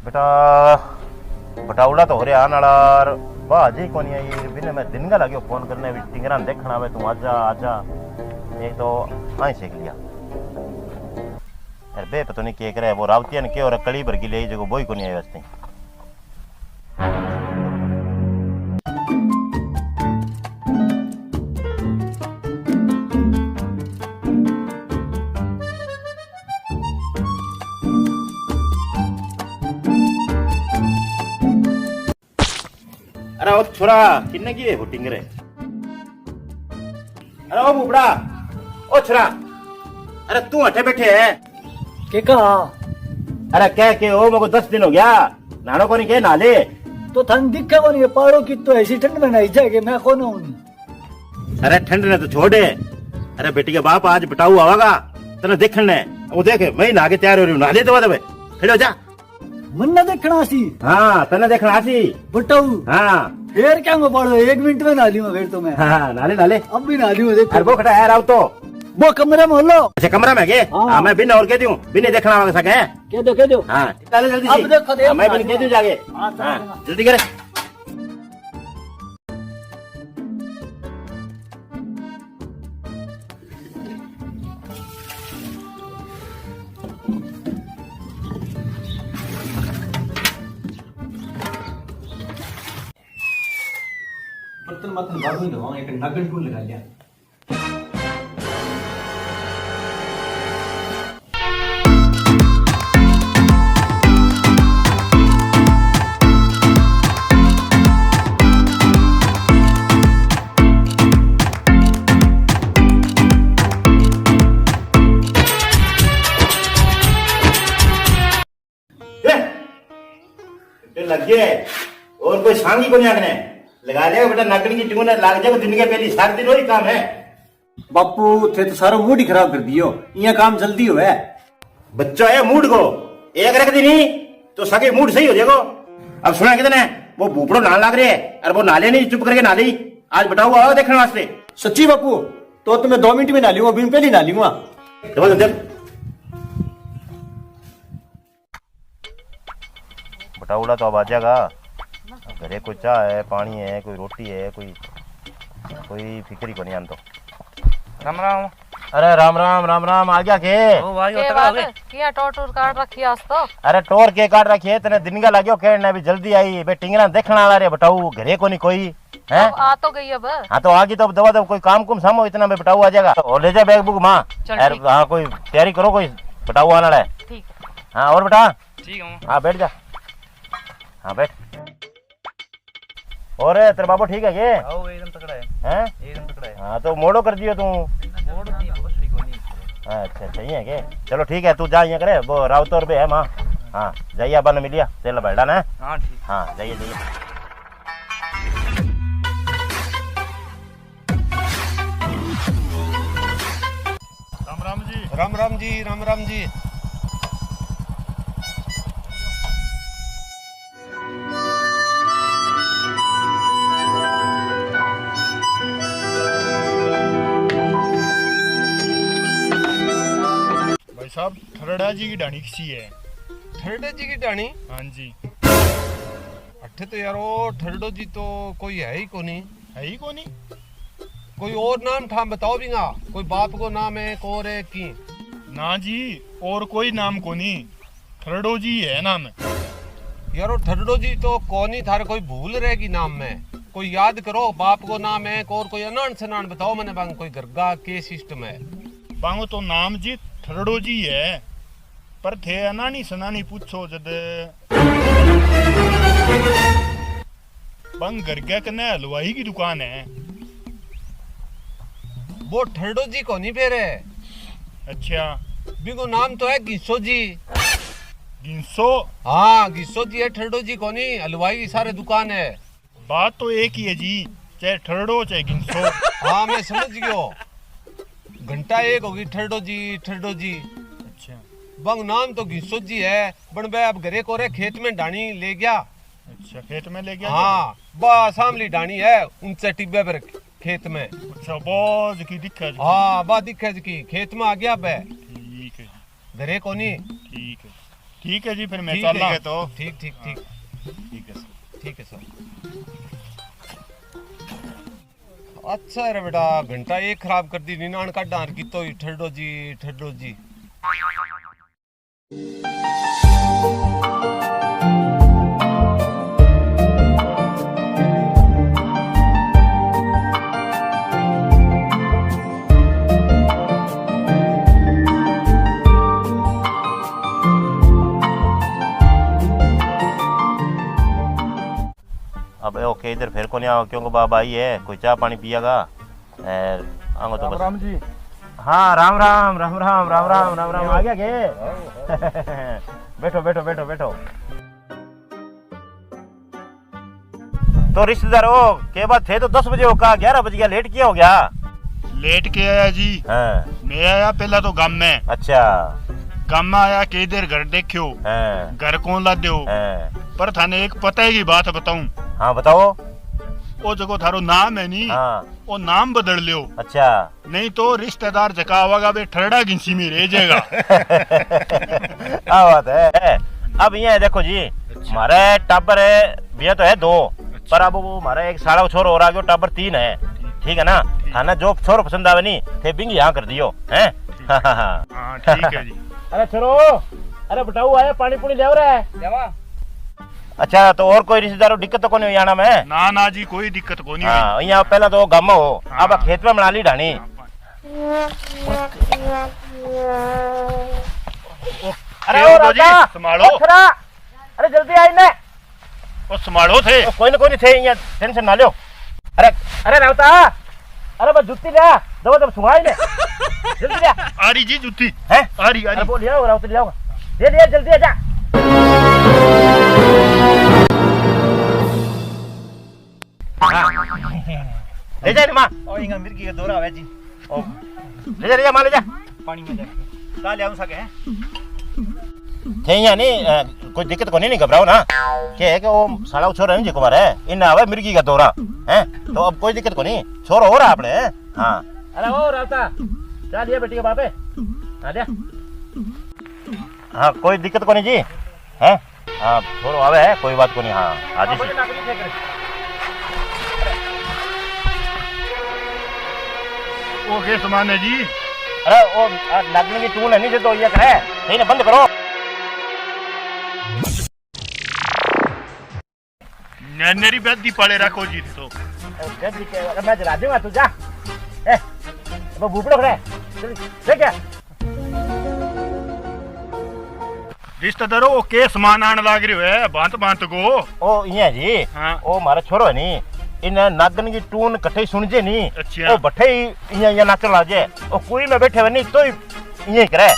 बेटा बटाउला तो हो रहा आने वाला बाजी को नहीं आई बिना मैं दिन का लगे फोन करने भी टिंगरा देखना वे तू आजा आजा एक तो आई सीख लिया यार बे पता नहीं क्या करे वो रावतिया ने क्या और कड़ी भर की ले जो वो ही को नहीं आई वैसे अरे ओ छोरा किन्ने की है वो टिंगरे अरे ओ बुबड़ा ओ छोरा अरे तू अठे बैठे है के कहा अरे क्या के ओ मेरे को 10 दिन हो गया नानो को नहीं के नाले तो ठंड दिखा को नहीं पहाड़ों की तो ऐसी ठंड में नहीं जाएगी मैं कौन हूँ। अरे ठंड ने तो छोड़े अरे बेटी के बाप आज बटाऊ आवागा तेने देखने वो देखे मैं नहा के तैयार हो रही हूँ नाले तो दबे खड़े जा मन ना देखना सी हाँ तने देखना सी बटाऊ हाँ फिर क्या मैं पढ़ो 1 मिनट में नहा लूँ फिर तो मैं हाँ नाले नाले अब भी नहा लूँ देख अरे वो खड़ा है राव तो वो कमरे में हो लो अच्छा कमरा में गे हाँ मैं बिन और कह दूं बिन देखना आवा सके कह दो हाँ चल जल्दी अब देखो हाँ, मैं बिन कह दूं जाके हाँ जल्दी करे बर्तन मत बाद में धोवा एक नगन को लगा लिया लग गए और कोई सांगी को नहीं आगने लगा लिया बेटा नकली की ट्यून लाग जाए दिन के पहली सात दिन वही काम है बापू थे तो सारा मूड ही खराब कर दियो ये काम जल्दी हो है बच्चा है मूड को एक रख दी नहीं तो सके मूड सही हो जाएगा अब सुना कितने वो भूपड़ो नाल लाग रहे है और वो नाले नहीं चुप करके नाले ही आज बताओ आओ देखने वास्ते सच्ची बापू तो मैं 2 मिनट में ना लूंगा बिन पहले ना लूंगा बटाउला तो अब आ जाएगा घरे कोई चाय है पानी है कोई रोटी है कोई फिक्री को नहीं आन तो राम राम अरे राम राम राम राम आ गया के ओ भाई के उतर आ बात किया टोर काट रखी आज तो अरे टोर के काट रखी है तेने दिन का लाग्यो कहने अभी जल्दी आई बे टिंगरा देखना वाला रे बताऊ घरे को नहीं कोई है आ तो गई अब हाँ तो आगे तो दवा कोई काम कुम सामो इतना में बताऊ आ जाएगा और ले जा बैग बुक माँ हाँ कोई तैयारी करो कोई बताऊ आना है ठीक हाँ और बेटा ठीक है हाँ बैठ जा हाँ बैठ और तेरे बाबू ठीक है ये आओ एकदम तकड़ा है हैं एकदम तकड़ा है हाँ तो मोड़ो कर दियो तू मोड़ नहीं बहुत ठीक होनी अच्छा सही है के चलो ठीक है तू जा यहाँ करे वो रावतौर पे है माँ हाँ जाइए अब्बा ने मिलिया चल बैठा ना हां ठीक हाँ जाइए जाइए राम राम जी राम राम जी राम राम जी भाई साहब थरड़ा जी की डाणी किसी है ठरडो जी की डाणी हाँ जी अठे तो यार वो ठरडो जी तो कोई है ही कोनी है ही कोनी कोई और नाम ठाम बताओ भी ना कोई बाप को नाम है कोर है की ना जी और कोई नाम कोनी थरड़ो जी है नाम यार वो ठरडो जी तो कोनी थारे कोई भूल रहेगी नाम में कोई याद करो बाप को नाम है और कोई अनान सनान बताओ मैंने बांग कोई गरगा के सिस्टम है बांगो तो नाम जी थरड़ो जी है पर थे अनानी सनानी पूछो जद बंग घर के कने हलवाई की दुकान है वो ठरडो जी कोनी फेरे अच्छा बिगो नाम तो है गिस्सो जी गिनसो हाँ गिस्सो जी है ठरडो जी कोनी हलवाई की सारे दुकान है बात तो एक ही है जी चाहे थरड़ो चाहे गिनसो हाँ मैं समझ गयो घंटा एक होगी ठरडो जी अच्छा बंग नाम तो गिस्सो जी है बन बे अब घरे को रे खेत में डाणी ले गया अच्छा खेत में ले गया हाँ बा सामली डाणी है उनसे टिब्बे पर खेत में अच्छा बहुत की दिक्कत हाँ बा दिखे की खेत में आ गया बे ठीक है घरे को नहीं ठीक है ठीक है जी, फिर मैं ठीक चल रहा है है तो ठीक ठीक ठीक ठीक है सर। ठीक है सर। अच्छा रे बेटा, घंटा एक खराब कर दी निनान का डांर की तो ठड्डो जी। अब ओके इधर फिर को नहीं आओ क्योंकि बाबा आई है, कोई चाय पानी पिएगा आंगो तो बस। राम जी हाँ राम राम राम राम राम राम राम राम आ गया के बैठो बैठो बैठो बैठो। तो रिश्तेदारों के बाद थे तो 10 बजे होगा, 11 बज गया, लेट किया हो गया। लेट के आया जी। हाँ। मैं आया पहला तो गांव में। अच्छा। गांव में आया के देर घर देखियो। हाँ। घर कौन ला दो। हाँ। पर थाने एक पता की बात बताऊं। हाँ बताओ। वो जगह थारो नाम है नी। हाँ। वो नाम बदल लियो। अच्छा। नहीं तो रिश्तेदार जकावागा बे ठरड़ा गिंसी में रह जाएगा। क्या बात है। अब ये देखो जी, हमारे टाबर है भैया तो है 2, पर अब वो हमारा एक साड़ा छोरो हो रहा है, टाबर 3 है। ठीक है ना, खाना जो छोरो पसंद आवे नहीं थे बिंग यहाँ कर दियो हैं। हाँ ठीक है जी। अरे छोरो, अरे बताओ आया पानी पुनी ले रहा है। अच्छा तो और कोई रिश्तेदारों दिक्कत तो नहीं आना में? ना जी कोई दिक्कत को नहीं। हाँ यहाँ पहला तो गम हो। अब खेत में बना ली ढानी। अरे ओ ओ जी, राजा, संभालो। अरे जल्दी आई ने। वो संभालो थे। कोई नहीं थे, यहाँ टेंशन ना लो। अरे अरे रावता, अरे बस जुत्ती ले दबा सुहाई ले जल्दी ले। आ रही जी जुत्ती है आ रही। अरे बोल लिया रावता ले आओ, दे जल्दी आ जा। ले जा मां। और इंगा मिर्गी का दौरा है जी। ओ ले जा मां, ले जा पानी में जाके ता ले आऊं सके हैं। थे यहाँ नहीं कोई दिक्कत को नहीं घबराओ ना। क्या है कि वो साड़ा छोरा है जी कुमार है, इन आवे मिर्गी का दौरा है, तो अब कोई दिक्कत को नहीं, छोरा हो रहा अपने। हाँ अरे ओ रावता चल ये बेटी के बापे आ जा। हाँ कोई दिक्कत को नहीं जी है। हाँ छोरो आवे है, कोई बात को नहीं। हाँ आज ही ओके समान है जी। अरे वो लगने की टून है नहीं तो ये करे नहीं ना, बंद करो। नैनेरी बेदी पड़े रखो जी तो। मैं जला दूंगा, तू जा। वो भूपड़ो खड़े देख क्या रिश्तेदारों वो के सामान आने लाग रही है बांत को। ओ ये जी। हाँ। ओ मारा छोरो है नी, इन नागन की टून कट्ठे सुन जे नी। अच्छा। ओ बठे ही ये नाचन लाजे, ओ कोई में बैठे हुए नहीं तो ये करे।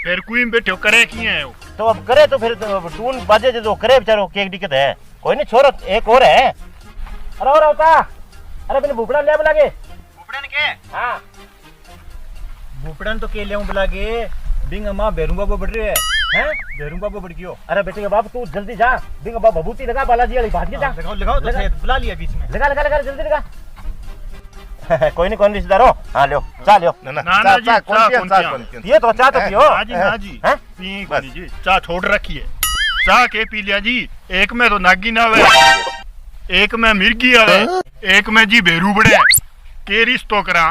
फिर कोई में बैठे करे किए है वो। तो अब करे तो फिर तो टून बाजे जो करे बेचारो, के दिक्कत है। कोई नहीं छोरो एक और है। अरे और होता, अरे मैंने भूपड़ा ले बुला के। भूपड़न के? हाँ भूपड़न तो के ले आऊं बुला के। बिंग अम्मा बेरू बाबू बढ़ रहे हैं। बेरू बाबू बढ़ गयो। अरे बेटे के बाप तू जल्दी जा, बिंग बाबा बबूती लगा बालाजी वाली भाग के जा। लगाओ तो शायद बुला लिया बीच में। लगा जल्दी लगा। कोई नहीं रिश्तेदारों। हाँ लो चाह लो। ना जी चाह ये तो चाह तो पियो। ना जी पी जी चाह छोड़ रखी है। चाह के पी लिया जी। एक में तो नागी ना आवे, एक में मिर्गी आवे, एक में जी भेरू बड़े के रिश्तो करा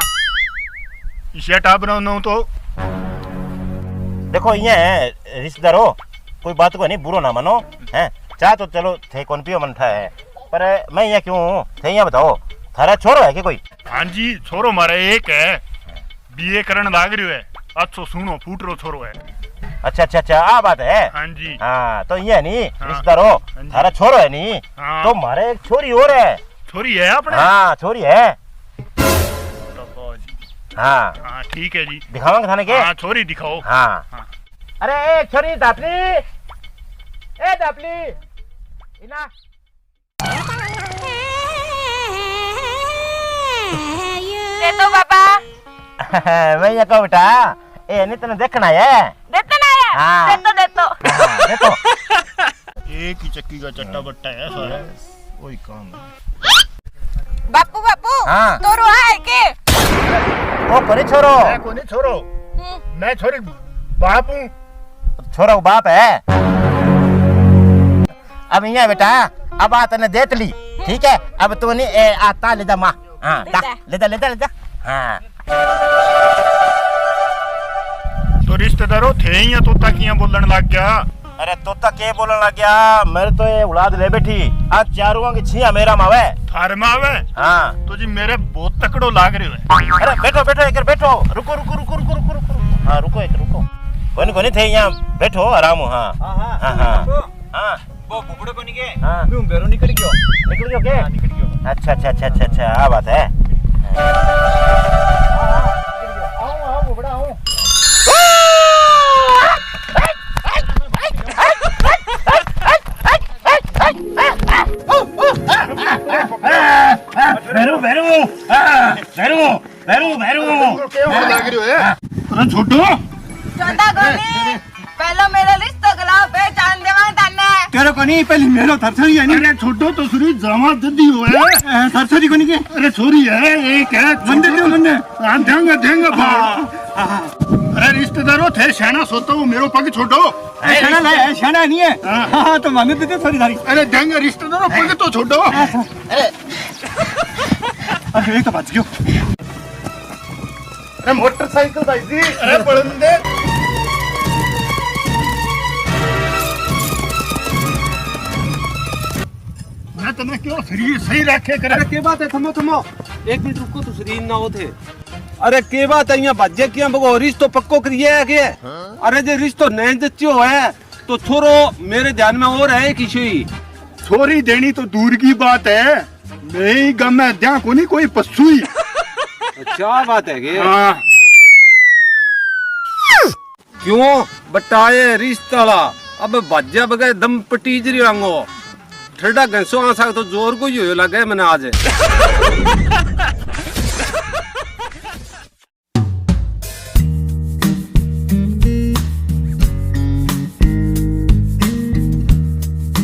इसे टाबरा नो तो। देखो ये है रिश्तेदारों, कोई बात को नहीं बुरो ना मानो हैं। चाह तो चलो थे कौन पियो मन था है, पर मैं यहाँ क्यों हूँ थे यहाँ बताओ, थारा छोरो है कि कोई? हाँ जी छोरो मारा एक है, बीए करन लाग रही है, अच्छो सुनो फूटरो छोरो है। अच्छा आ बात है। हाँ जी। हाँ तो ये नहीं हाँ। रिश्तेदारों, हाँ थारा छोरो है नहीं। हाँ। तो मारे एक छोरी और है। छोरी है अपने? हाँ छोरी है। हाँ हाँ ठीक है जी, दिखावांगे थाने के। हाँ छोरी दिखाओ। हाँ, हाँ। अरे ए छोरी दापली, ए दापली इना। दे दो बाबा। मैं ये कहूँ बेटा, ए नहीं तने देखना है। देते ना यार। हाँ। दे तो। हाँ, देखो एक ही चक्की का चट्टा बट्टा है सारा, वही काम है। बापू हाँ। तोरो है के? ओ करे छोरो। मैं कोनी छोरो, मैं छोरी बाप हूँ। छोरा वो बाप है। अब यहाँ बेटा अब आ तने देत ली ठीक है। अब तू नहीं आता ले जा माँ। हाँ ले जा हाँ। तो रिश्तेदारों थे ही तोता किया बोलन लग गया। अरे तोता के बोलने लग गया मेरे तो ये औलाद ले बैठी आज चारों की छिया मेरा मावे थार में आवे हाँ। तो जी मेरे बहुत तकड़ो लाग रहे है। अरे बैठो एक बैठो रुको हाँ रुको कोनी थे यहाँ बैठो आराम हो। हाँ हाँ वो बुबड़े को नहीं के हाँ। क्यों बेरो निकल गयो के निकल गयो। अच्छा आ बात है। आओ बुबड़ा आओ। अरे छोटू छोटा कोनी पहलो मेरा रिश्तो गला पहचान देवा तन्ने तेरे को नहीं पहले मेरा थरथरी है नहीं। अरे छोटो तो सुरी जमा ददी हुआ है थरथरी को नहीं के। अरे छोरी है एक है मंदिर क्यों मंदिर हाँ देंगे अरे रिश्तेदारों थे शाना सोता हूँ मेरो पग छोटो शाना नहीं है हाँ तो मांगे देते थोड़ी थारी। अरे देंगे रिश्तेदारों पग तो छोटो। अरे एक तो बच गयो। अरे मोटरसाइकिल दाई अरे पड़ंदे मैं तुम्हें क्यों सही रखे करे। अरे के बात है थमो एक मिनट रुको तो शरीर ना हो थे। अरे के बात है यहाँ बाजे किया बगो रिश्तो पक्को करिए है के। अरे जे रिश्तो नहीं जच्चो है तो छोरो मेरे ध्यान में और है किसी छोरी देनी तो दूर की बात है मेरी गम में ध्यान को नहीं कोई पसुई। क्या बात है के हाँ क्यों बटाए रिश्ता अब बाजा बगैर दम पटीज रंगो ठंडा गंसो आ सकता तो जोर को ही हो लगे मैंने आज